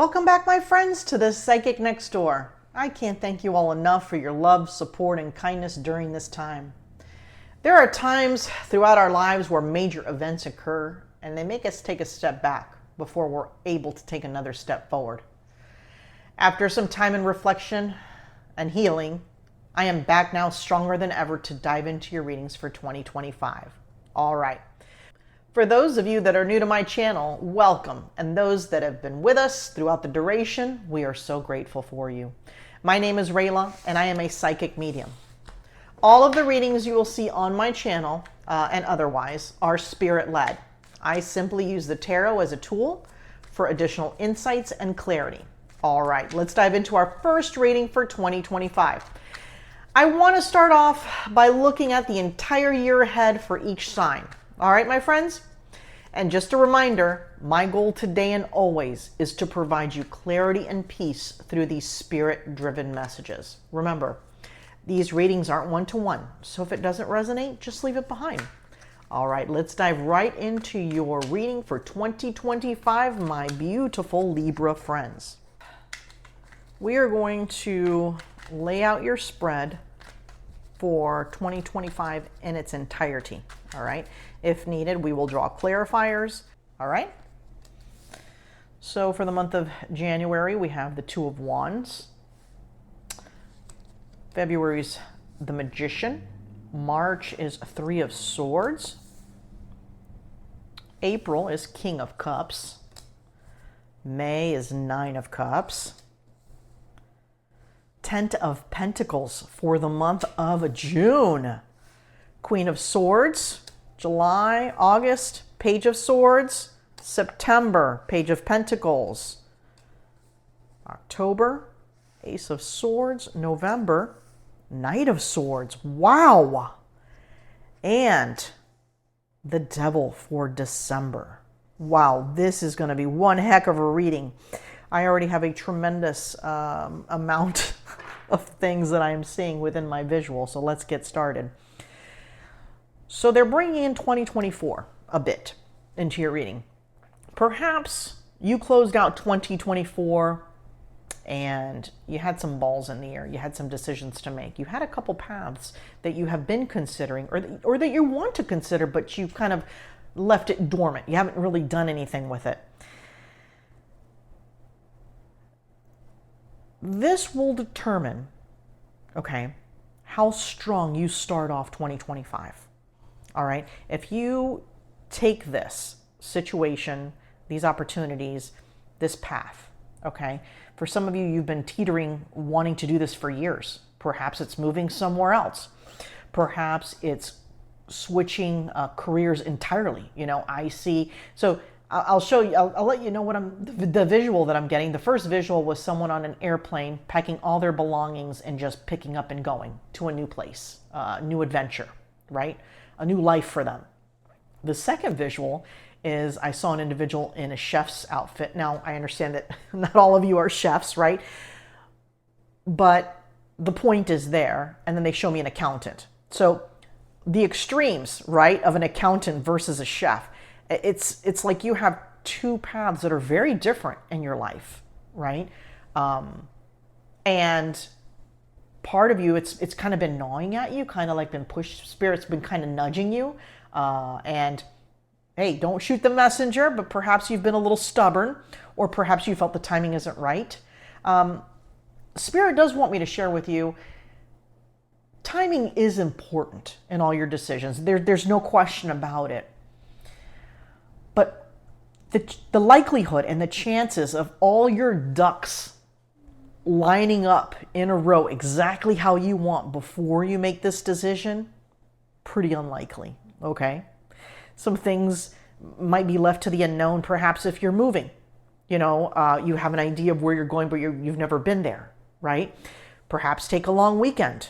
Welcome back, my friends, to the Psychic Next Door. I can't thank you all enough for your love, support, and kindness during this time. There are times throughout our lives where major events occur, and they make us take a step back before we're able to take another step forward. After some time in reflection and healing, I am back now stronger than ever to dive into your readings for 2025. All right. For those of you that are new to my channel, welcome. And those that have been with us throughout the duration, we are so grateful for you. My name is Rayla, and I am a psychic medium. All of the readings you will see on my channel and otherwise are spirit-led. I simply use the tarot as a tool for additional insights and clarity. All right, let's dive into our first reading for 2025. I want to start off by looking at the entire year ahead for each sign. All right, my friends? And just a reminder, my goal today and always is to provide you clarity and peace through these spirit-driven messages. Remember, these readings aren't one-to-one, so if it doesn't resonate, just leave it behind. All right, let's dive right into your reading for 2025, my beautiful Libra friends. We are going to lay out your spread for 2025 in its entirety. All right. If needed, we will draw clarifiers. All right. So for the month of January, we have the Two of Wands. February's the Magician. March is Three of Swords. April is King of Cups. May is Nine of Cups. Ten of Pentacles for the month of June. Queen of Swords. July, August, Page of Swords. September, Page of Pentacles. October, Ace of Swords. November, Knight of Swords. Wow! And the Devil for December. Wow, this is going to be one heck of a reading. I already have a tremendous amount of things that I am seeing within my visual, so let's get started. So they're bringing in 2024 a bit into your reading. Perhaps you closed out 2024 and you had some balls in the air. You had some decisions to make. You had a couple paths that you have been considering or that you want to consider, but you've kind of left it dormant. You haven't really done anything with it. This will determine, okay, how strong you start off 2025. All right. If you take this situation, these opportunities, this path, okay, for some of you, you've been teetering, wanting to do this for years. Perhaps it's moving somewhere else. Perhaps it's switching careers entirely. You know, I see. So I'll show you, I'll let you know what the visual that I'm getting. The first visual was someone on an airplane packing all their belongings and just picking up and going to a new place, new adventure, right? A new life for them. The second visual is I saw an individual in a chef's outfit. Now, I understand that not all of you are chefs, right? But the point is there. And then they show me an accountant. So the extremes, right, of an accountant versus a chef. It's like you have two paths that are very different in your life, right? And part of you, it's kind of been gnawing at you, kind of like been pushed. Spirit's been kind of nudging you. And hey, don't shoot the messenger, but perhaps you've been a little stubborn, or perhaps you felt the timing isn't right. Spirit does want me to share with you, timing is important in all your decisions. There's no question about it. But the likelihood and the chances of all your ducks lining up in a row exactly how you want before you make this decision, pretty unlikely, okay? Some things might be left to the unknown, perhaps if you're moving. You know, you have an idea of where you're going, but you've never been there, right? Perhaps take a long weekend,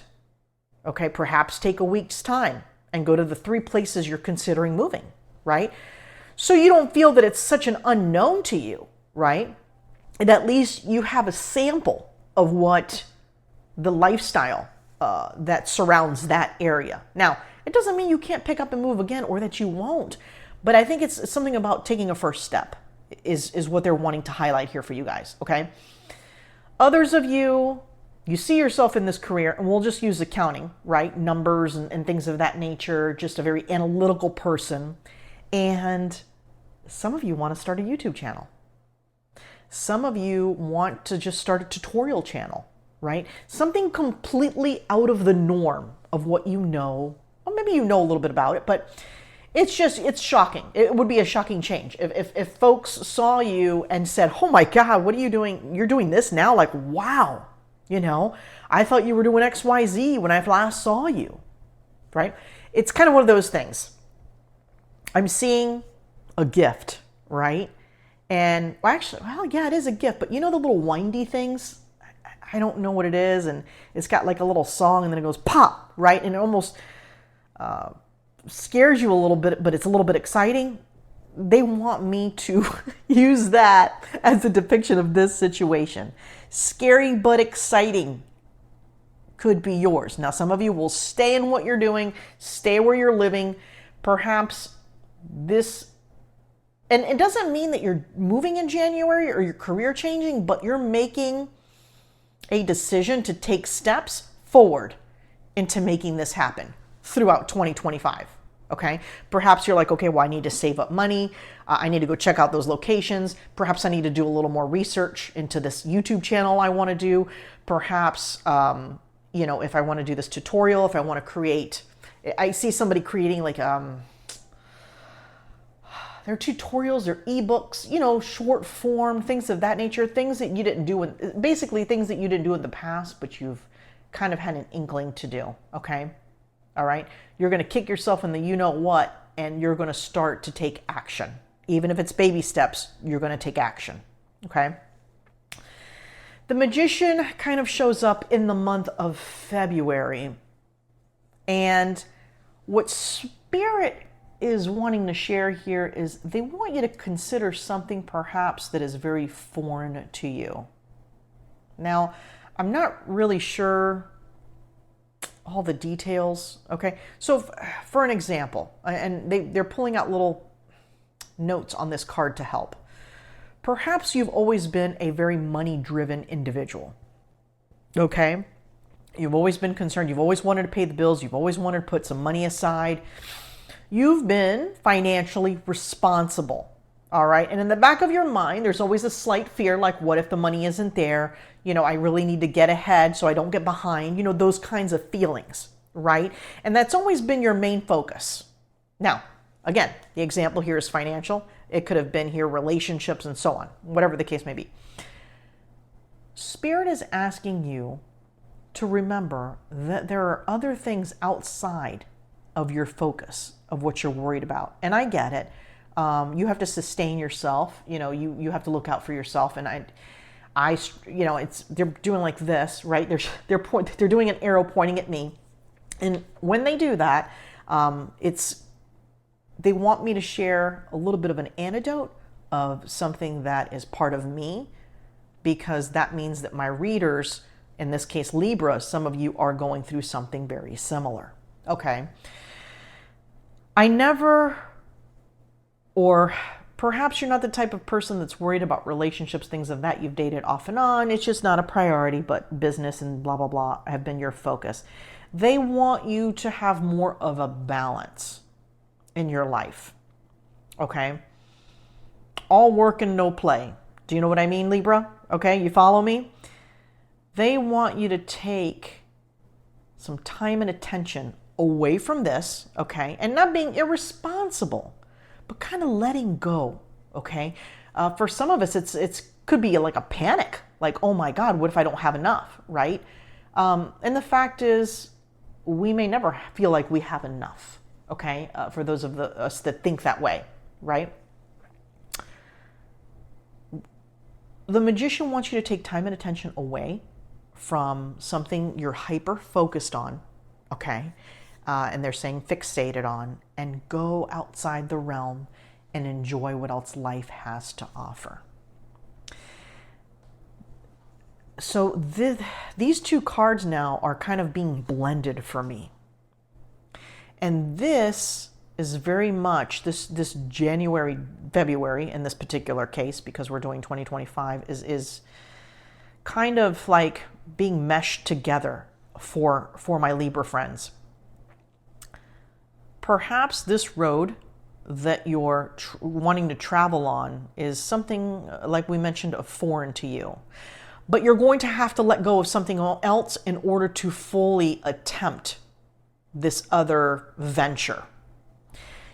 okay? Perhaps take a week's time and go to the 3 places you're considering moving, right? So you don't feel that it's such an unknown to you, right? And at least you have a sample of what the lifestyle that surrounds that area. Now, it doesn't mean you can't pick up and move again or that you won't, but I think it's something about taking a first step. is what they're wanting to highlight here for you guys, okay? Others of you, you see yourself in this career, and we'll just use accounting, right? Numbers and things of that nature, just a very analytical person. And some of you want to start a YouTube channel. Some of you want to just start a tutorial channel, right? Something completely out of the norm of what you know. Well, maybe you know a little bit about it, but it's shocking. It would be a shocking change if folks saw you and said, oh my God, what are you doing? You're doing this now? Like, wow, I thought you were doing XYZ when I last saw you, right? It's kind of one of those things. I'm seeing a gift, right? And yeah, it is a gift, but the little windy things? I don't know what it is, and it's got like a little song, and then it goes pop, right? And it almost scares you a little bit, but it's a little bit exciting. They want me to use that as a depiction of this situation. Scary but exciting could be yours. Now, some of you will stay in what you're doing, stay where you're living. Perhaps this, and it doesn't mean that you're moving in January or your career changing, but you're making a decision to take steps forward into making this happen throughout 2025. Okay. Perhaps you're like, okay, well, I need to save up money. I need to go check out those locations. Perhaps I need to do a little more research into this YouTube channel I want to do. Perhaps, if I want to do this tutorial, if I want to create, I see somebody creating like, they're tutorials, they're ebooks, short form, things of that nature, things that you didn't do, basically things that you didn't do in the past, but you've kind of had an inkling to do. Okay. All right. You're going to kick yourself in the you-know-what, and you're going to start to take action. Even if it's baby steps, you're going to take action. Okay. The Magician kind of shows up in the month of February. And what Spirit is wanting to share here is they want you to consider something perhaps that is very foreign to you. Now, I'm not really sure all the details, okay? So for an example, and they're pulling out little notes on this card to help. Perhaps you've always been a very money-driven individual, okay? You've always been concerned. You've always wanted to pay the bills. You've always wanted to put some money aside. You've been financially responsible, all right? And in the back of your mind, there's always a slight fear, like, what if the money isn't there? I really need to get ahead so I don't get behind, those kinds of feelings, right? And that's always been your main focus. Now, again, the example here is financial. It could have been here relationships and so on, whatever the case may be. Spirit is asking you to remember that there are other things outside of your focus, of what you're worried about. And I get it. You have to sustain yourself. You have to look out for yourself. And they're doing like this, right? They're doing an arrow pointing at me. And when they do that, they want me to share a little bit of an anecdote of something that is part of me, because that means that my readers, in this case Libra, some of you are going through something very similar. Okay. Or perhaps you're not the type of person that's worried about relationships, things of that. You've dated off and on. It's just not a priority, but business and blah, blah, blah have been your focus. They want you to have more of a balance in your life. Okay. All work and no play. Do you know what I mean, Libra? Okay. You follow me? They want you to take some time and attention away from this. Okay. And not being irresponsible, but kind of letting go, okay? For some of us, it's could be like a panic, like, oh my God, what if I don't have enough, right? And the fact is, we may never feel like we have enough, okay? For those of us that think that way, right? The Magician wants you to take time and attention away from something you're hyper focused on, okay? And they're saying fixated on, and go outside the realm and enjoy what else life has to offer. So these two cards now are kind of being blended for me. And this is very much this January, February in this particular case, because we're doing 2025, is kind of like being meshed together for my Libra friends. Perhaps this road that you're wanting to travel on is something, like we mentioned, foreign to you. But you're going to have to let go of something else in order to fully attempt this other venture.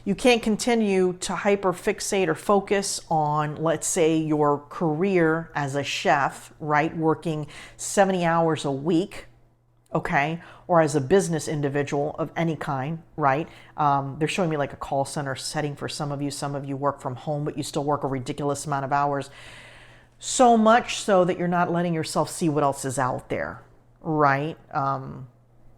You can't continue to hyperfixate or focus on, let's say, your career as a chef, right? Working 70 hours a week, okay? Or as a business individual of any kind, right? They're showing me like a call center setting for some of you. Some of you work from home, but you still work a ridiculous amount of hours. So much so that you're not letting yourself see what else is out there, right?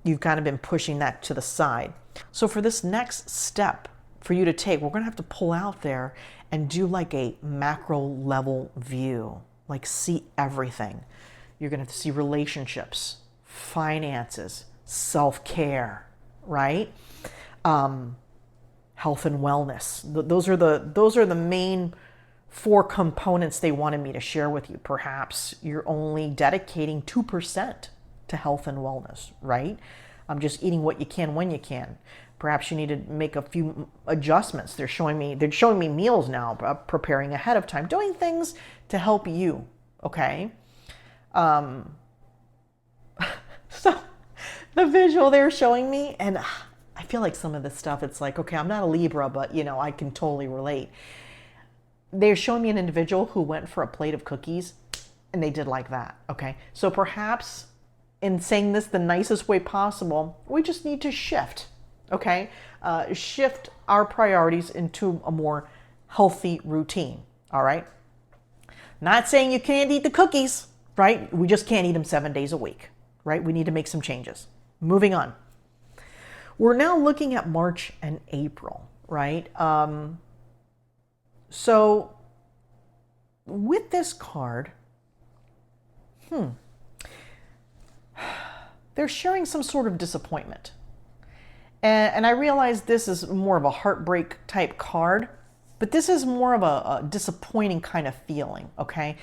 You've kind of been pushing that to the side. So for this next step for you to take, we're going to have to pull out there and do like a macro level view, like see everything. You're going to have to see relationships, finances, self-care, right? Health and wellness. Those are the main 4 components they wanted me to share with you. Perhaps you're only dedicating 2% to health and wellness, right? Just eating what you can when you can. Perhaps you need to make a few adjustments. They're showing me meals now, preparing ahead of time, doing things to help you, okay? So the visual they're showing me, and I feel like some of this stuff, it's like, okay, I'm not a Libra, but I can totally relate. They're showing me an individual who went for a plate of cookies and they did like that, okay? So perhaps in saying this the nicest way possible, we just need to shift, okay? Shift our priorities into a more healthy routine, all right? Not saying you can't eat the cookies, right? We just can't eat them 7 days a week, right? We need to make some changes. Moving on. We're now looking at March and April, right? So with this card, they're sharing some sort of disappointment. And I realize this is more of a heartbreak type card, but this is more of a disappointing kind of feeling, okay?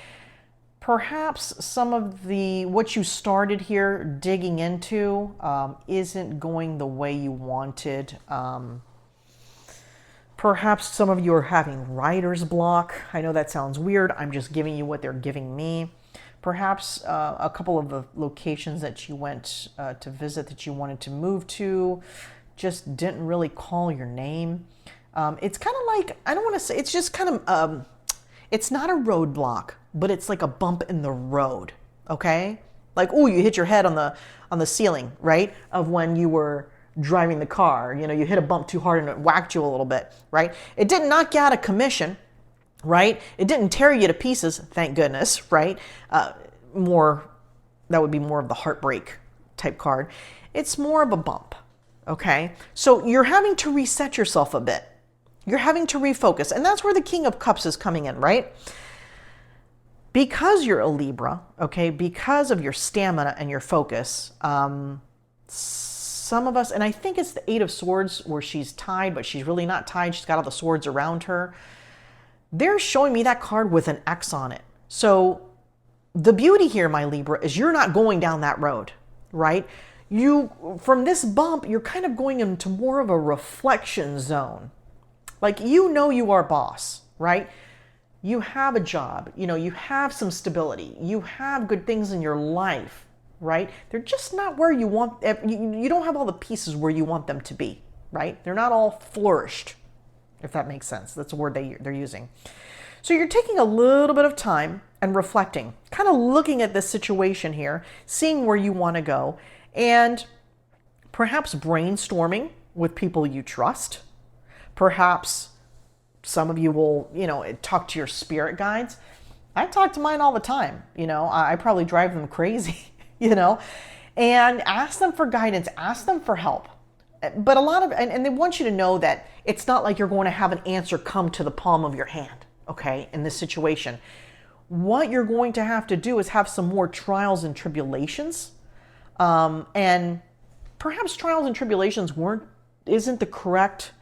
Perhaps some of what you started here digging into isn't going the way you wanted. Perhaps some of you are having writer's block. I know that sounds weird. I'm just giving you what they're giving me. Perhaps a couple of the locations that you went to visit that you wanted to move to just didn't really call your name. It's kind of like, I don't want to say, it's just kind of, it's not a roadblock, but it's like a bump in the road, okay? Like, oh, you hit your head on the ceiling, right? Of when you were driving the car, you hit a bump too hard and it whacked you a little bit, right? It didn't knock you out of commission, right? It didn't tear you to pieces, thank goodness, right? That would be more of the heartbreak type card. It's more of a bump, okay? So you're having to reset yourself a bit. You're having to refocus, and that's where the King of Cups is coming in, right? Because you're a Libra, okay, because of your stamina and your focus, some of us, and I think it's the 8 of Swords where she's tied, but she's really not tied. She's got all the swords around her. They're showing me that card with an X on it. So the beauty here, my Libra, is you're not going down that road, right? From this bump, you're kind of going into more of a reflection zone. Like, you are boss, right? You have a job, you have some stability, you have good things in your life, right? They're just not where you want, you don't have all the pieces where you want them to be, right? They're not all flourished, if that makes sense. That's a word they're using. So you're taking a little bit of time and reflecting, kind of looking at this situation here, seeing where you want to go, and perhaps brainstorming with people you trust. Perhaps some of you will, talk to your spirit guides. I talk to mine all the time. I probably drive them crazy, and ask them for guidance, ask them for help. But a lot of, and they want you to know that it's not like you're going to have an answer come to the palm of your hand, okay, in this situation. What you're going to have to do is have some more trials and tribulations. And perhaps trials and tribulations isn't the correct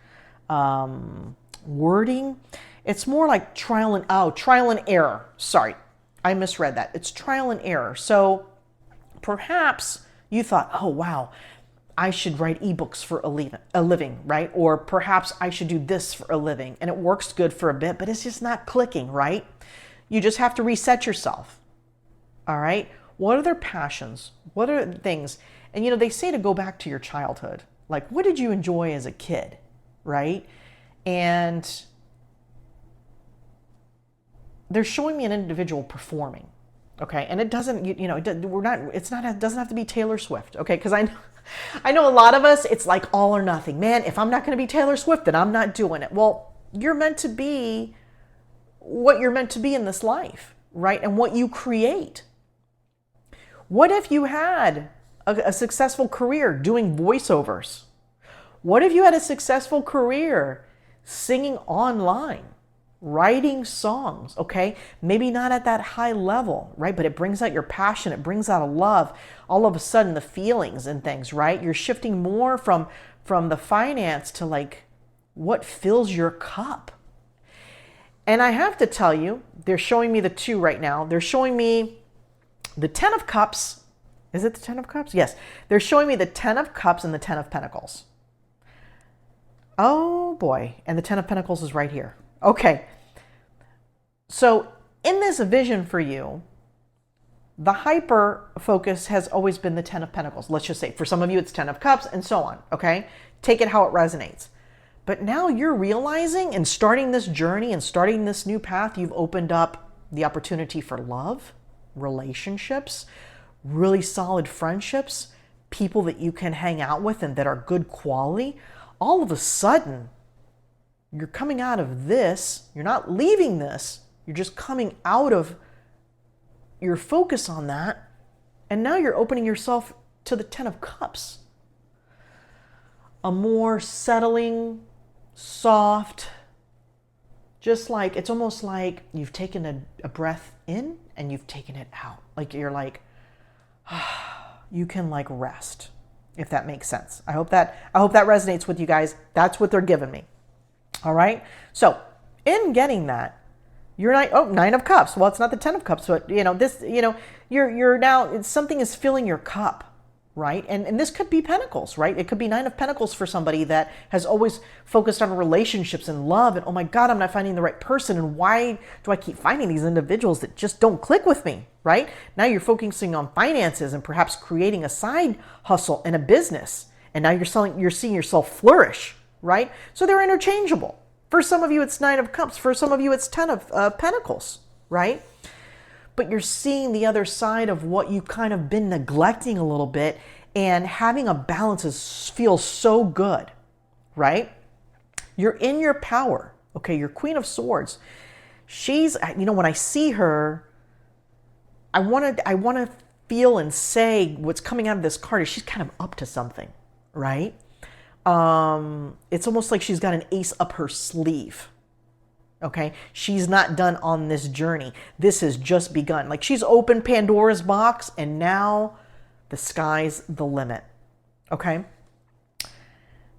wording. It's more like trial and error. Sorry, I misread that. It's trial and error. So perhaps you thought, oh, wow, I should write ebooks for a living, right? Or perhaps I should do this for a living. And it works good for a bit, but it's just not clicking, right? You just have to reset yourself. All right? What are their passions? What are the things? And they say to go back to your childhood. Like, what did you enjoy as a kid, right? And they're showing me an individual performing. Okay, and it doesn't, it doesn't have to be Taylor Swift, okay? Because I know a lot of us, it's like all or nothing. Man, if I'm not going to be Taylor Swift, then I'm not doing it. Well, you're meant to be what you're meant to be in this life, right? And what you create. What if you had a successful career doing voiceovers? What if you had a successful career singing online? Writing songs, okay? Maybe not at that high level, right? But it brings out your passion. It brings out a love. All of a sudden, the feelings and things, right? You're shifting more from the finance to like what fills your cup. And I have to tell you, they're showing me the two right now. They're showing me the 10 of Cups. Is it the 10 of Cups? Yes. They're showing me the 10 of Cups and the 10 of Pentacles. Oh boy. And the 10 of Pentacles is right here. Okay, so in this vision for you, the hyper focus has always been the 10 of Pentacles. Let's just say for some of you, it's 10 of Cups and so on, okay? Take it how it resonates. But now you're realizing and starting this journey and starting this new path, you've opened up the opportunity for love, relationships, really solid friendships, people that you can hang out with and that are good quality. All of a sudden, you're coming out of this, you're not leaving this, you're just coming out of your focus on that, and now you're opening yourself to the 10 of Cups. A more settling, soft, just like, it's almost like you've taken a breath in and you've taken it out. Like you're like, you can like rest, if that makes sense. I hope that resonates with you guys. That's what they're giving me. All right. So in getting that, you're not, 9 of Cups. Well, it's not the 10 of Cups, but you're now, something is filling your cup, right? And this could be Pentacles, right? It could be 9 of Pentacles for somebody that has always focused on relationships and love. And oh my God, I'm not finding the right person. And why do I keep finding these individuals that just don't click with me, right? Now you're focusing on finances and perhaps creating a side hustle and a business. And now you're seeing yourself flourish. Right? So they're interchangeable. For some of you, it's 9 of Cups. For some of you, it's 10 of Pentacles, right? But you're seeing the other side of what you've kind of been neglecting a little bit, and having a balance feels so good, right? You're in your power. Okay, your Queen of Swords. She's, when I see her, I want to feel and say what's coming out of this card is she's kind of up to something, right? It's almost like she's got an ace up her sleeve. Okay. She's not done on this journey. This has just begun. Like she's opened Pandora's box and now the sky's the limit. Okay.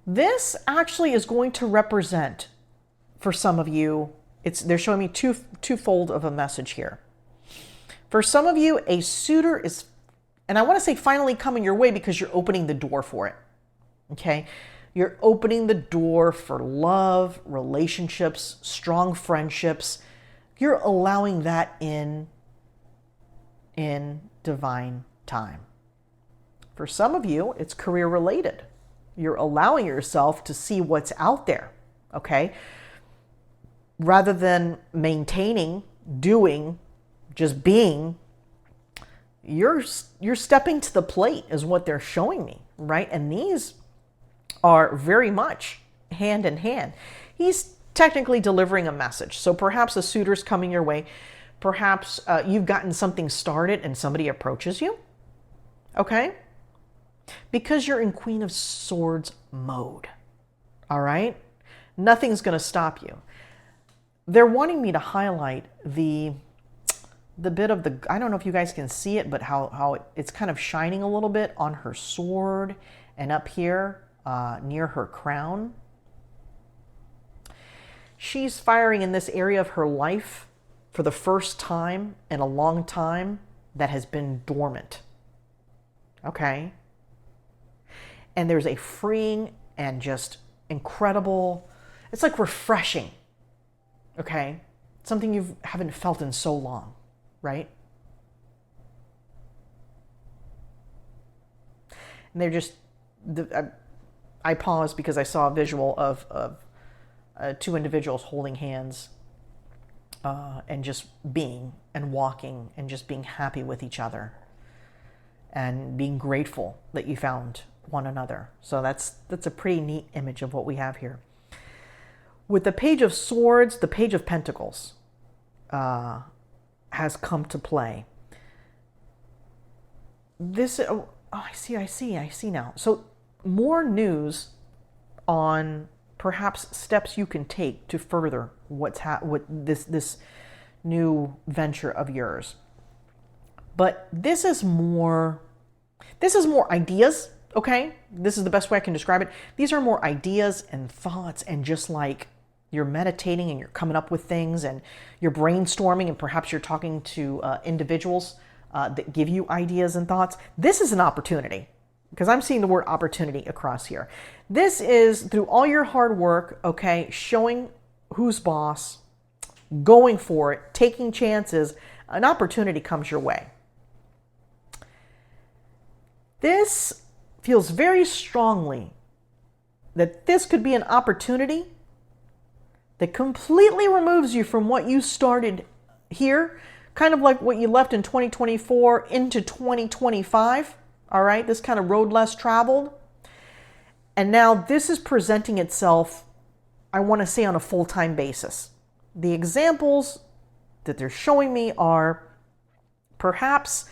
This actually is going to represent for some of you, they're showing me twofold of a message here. For some of you, a suitor is, and I want to say finally coming your way because you're opening the door for it. Okay. You're opening the door for love, relationships, strong friendships. You're allowing that in divine time. For some of you, it's career related. You're allowing yourself to see what's out there, okay? Rather than maintaining, doing, just being, you're stepping to the plate is what they're showing me, right? And these are very much hand in hand. He's technically delivering a message. So perhaps a suitor's coming your way. Perhaps you've gotten something started and somebody approaches you. Okay? Because you're in Queen of Swords mode. All right? Nothing's going to stop you. They're wanting me to highlight the bit of the, I don't know if you guys can see it, but how it's kind of shining a little bit on her sword and up here near her crown. she's firing in this area of her life for the first time in a long time that has been dormant. Okay? And there's a freeing and just incredible, it's like refreshing. Okay? Something you haven't felt in so long, right? And they're just, I paused because I saw a visual of two individuals holding hands and just being and walking and just being happy with each other and being grateful that you found one another. So that's a pretty neat image of what we have here. With the Page of Swords, the Page of Pentacles has come to play. This, oh, I see now. So more news on perhaps steps you can take to further what this new venture of yours. But this is more ideas, okay? This is the best way I can describe it. These are more ideas and thoughts, and just like you're meditating and you're coming up with things and you're brainstorming, and perhaps you're talking to individuals that give you ideas and thoughts. This is an opportunity, because I'm seeing the word opportunity across here. This is through all your hard work, okay, showing who's boss, going for it, taking chances, an opportunity comes your way. This feels very strongly that this could be an opportunity that completely removes you from what you started here, kind of like what you left in 2024 into 2025. All right, this kind of road less traveled. And now this is presenting itself, I want to say, on a full-time basis. The examples that they're showing me are perhaps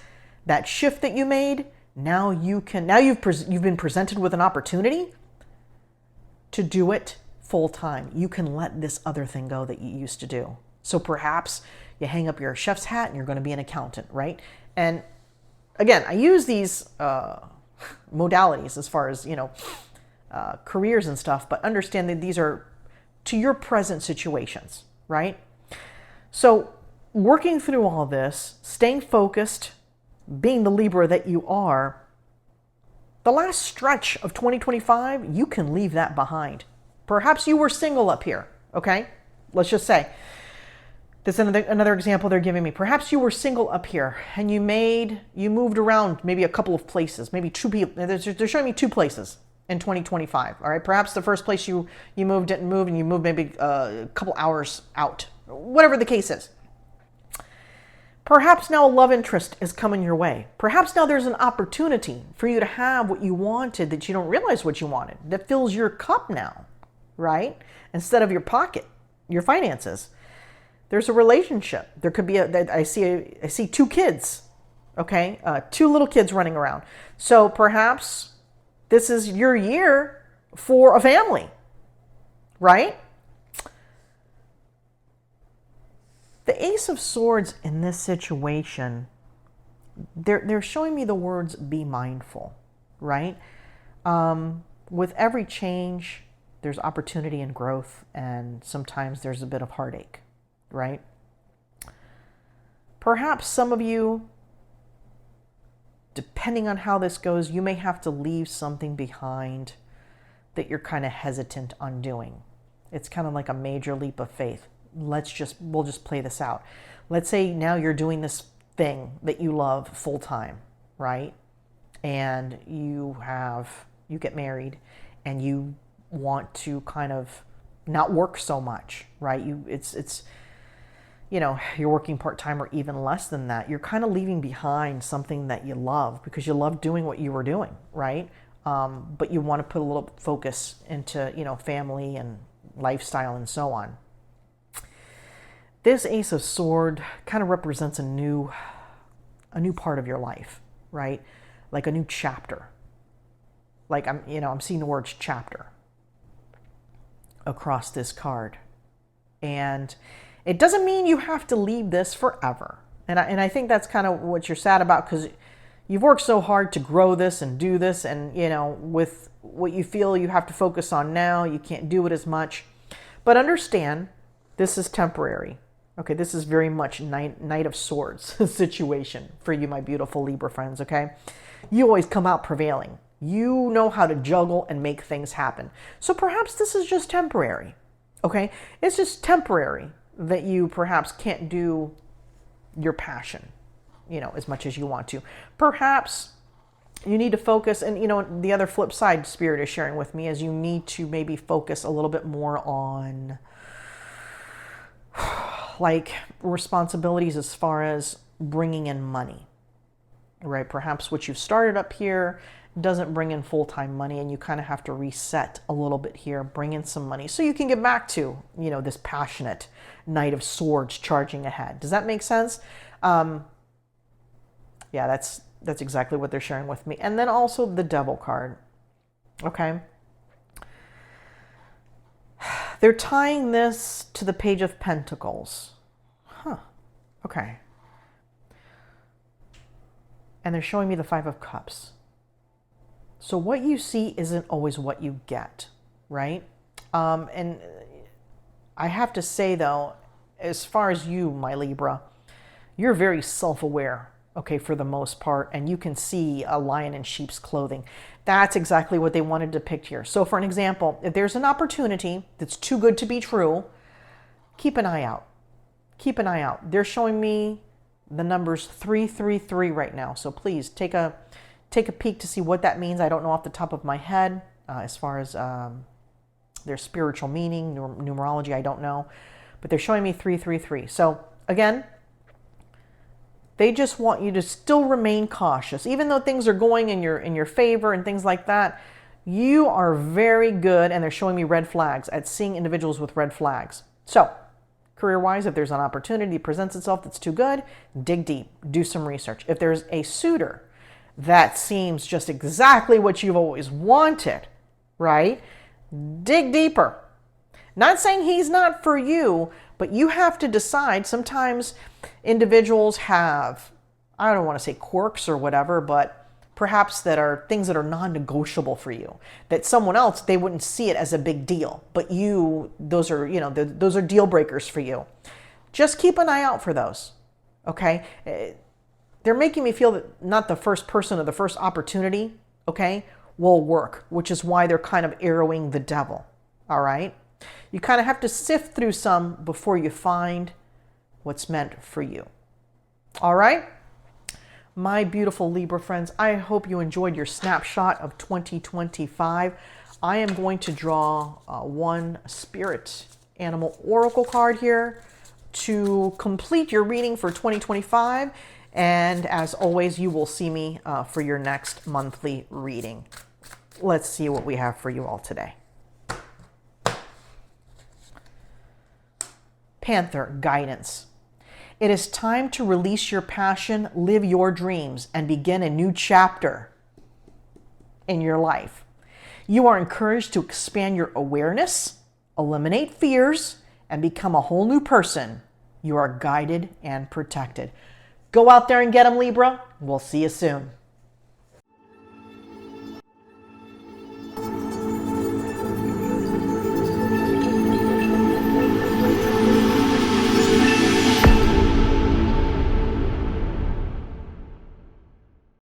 that shift that you made. Now you've been presented with an opportunity to do it full-time. You can let this other thing go that you used to do. So perhaps you hang up your chef's hat and you're going to be an accountant, right? And again, I use these modalities as far as, careers and stuff, but understand that these are to your present situations, right? So working through all this, staying focused, being the Libra that you are, the last stretch of 2025, you can leave that behind. Perhaps you were single up here, okay? Let's just say. This is another example they're giving me. Perhaps you were single up here and you moved around maybe a couple of places, maybe two people. They're showing me two places in 2025. All right. Perhaps the first place you moved didn't move, and you moved maybe a couple hours out, whatever the case is. Perhaps now a love interest is coming your way. Perhaps now there's an opportunity for you to have what you wanted that you don't realize what you wanted, that fills your cup now, right? Instead of your pocket, your finances. There's a relationship. There could be I see two kids, okay? Two little kids running around. So perhaps this is your year for a family, right? The Ace of Swords in this situation, they're showing me the words be mindful, right? With every change, there's opportunity and growth, and sometimes there's a bit of heartache, right? Perhaps some of you, depending on how this goes, you may have to leave something behind that you're kind of hesitant on doing. It's kind of like a major leap of faith. We'll just play this out. Let's say now you're doing this thing that you love full time, right? And you get married and you want to kind of not work so much, right? You're working part-time or even less than that. You're kind of leaving behind something that you love because you love doing what you were doing, right? But you want to put a little focus into, family and lifestyle and so on. This Ace of Swords kind of represents a new part of your life, right? Like a new chapter. Like I'm seeing the words chapter across this card. And it doesn't mean you have to leave this forever. And I think that's kind of what you're sad about, because you've worked so hard to grow this and do this, and with what you feel you have to focus on now, you can't do it as much. But understand This is temporary. Okay, this is very much Knight of Swords situation for you, my beautiful Libra friends, okay? You always come out prevailing. You know how to juggle and make things happen. So perhaps this is just temporary, okay? It's just temporary that you perhaps can't do your passion, you know, as much as you want to. Perhaps you need to focus, and, you know, the other flip side Spirit is sharing with me is you need to maybe focus a little bit more on like responsibilities as far as bringing in money, right? Perhaps what you've started up here doesn't bring in full-time money, and you kind of have to reset a little bit here, bring in some money so you can get back to, you know, this passionate Knight of Swords charging ahead. Does that make sense? Yeah, that's exactly what they're sharing with me. And then also the Devil card, okay? They're tying this to the Page of Pentacles. Huh. Okay. And they're showing me the Five of Cups. So what you see isn't always what you get, right? And I have to say, though, as far as you, my Libra, you're very self-aware, okay, for the most part, and you can see a lion in sheep's clothing. That's exactly what they wanted to depict here. So for an example, if there's an opportunity that's too good to be true, keep an eye out. Keep an eye out. They're showing me the numbers 333 right now. So please take a peek to see what that means. I don't know off the top of my head as far as their spiritual meaning, numerology, I don't know. But they're showing me 333. So again, they just want you to still remain cautious. Even though things are going in your favor and things like that, you are very good, and they're showing me red flags, at seeing individuals with red flags. So, career-wise, if there's an opportunity that presents itself that's too good, dig deep, do some research. If there's a suitor that seems just exactly what you've always wanted, right? Dig deeper. Not saying he's not for you, but you have to decide. Sometimes individuals have, I don't want to say quirks or whatever, but perhaps that are things that are non-negotiable for you, that someone else, they wouldn't see it as a big deal, but you, those are, you know, those are deal breakers for you. Just keep an eye out for those, okay? They're making me feel that not the first person or the first opportunity, okay, will work, which is why they're kind of arrowing the devil, all right? You kind of have to sift through some before you find what's meant for you. All right? My beautiful Libra friends, I hope you enjoyed your snapshot of 2025. I am going to draw one spirit animal oracle card here to complete your reading for 2025. And as always, you will see me for your next monthly reading. Let's see what we have for you all today. Panther, guidance. It is time to release your passion, live your dreams, and begin a new chapter in your life. You are encouraged to expand your awareness, eliminate fears, and become a whole new person. You are guided and protected. Go out there and get them, Libra. We'll see you soon.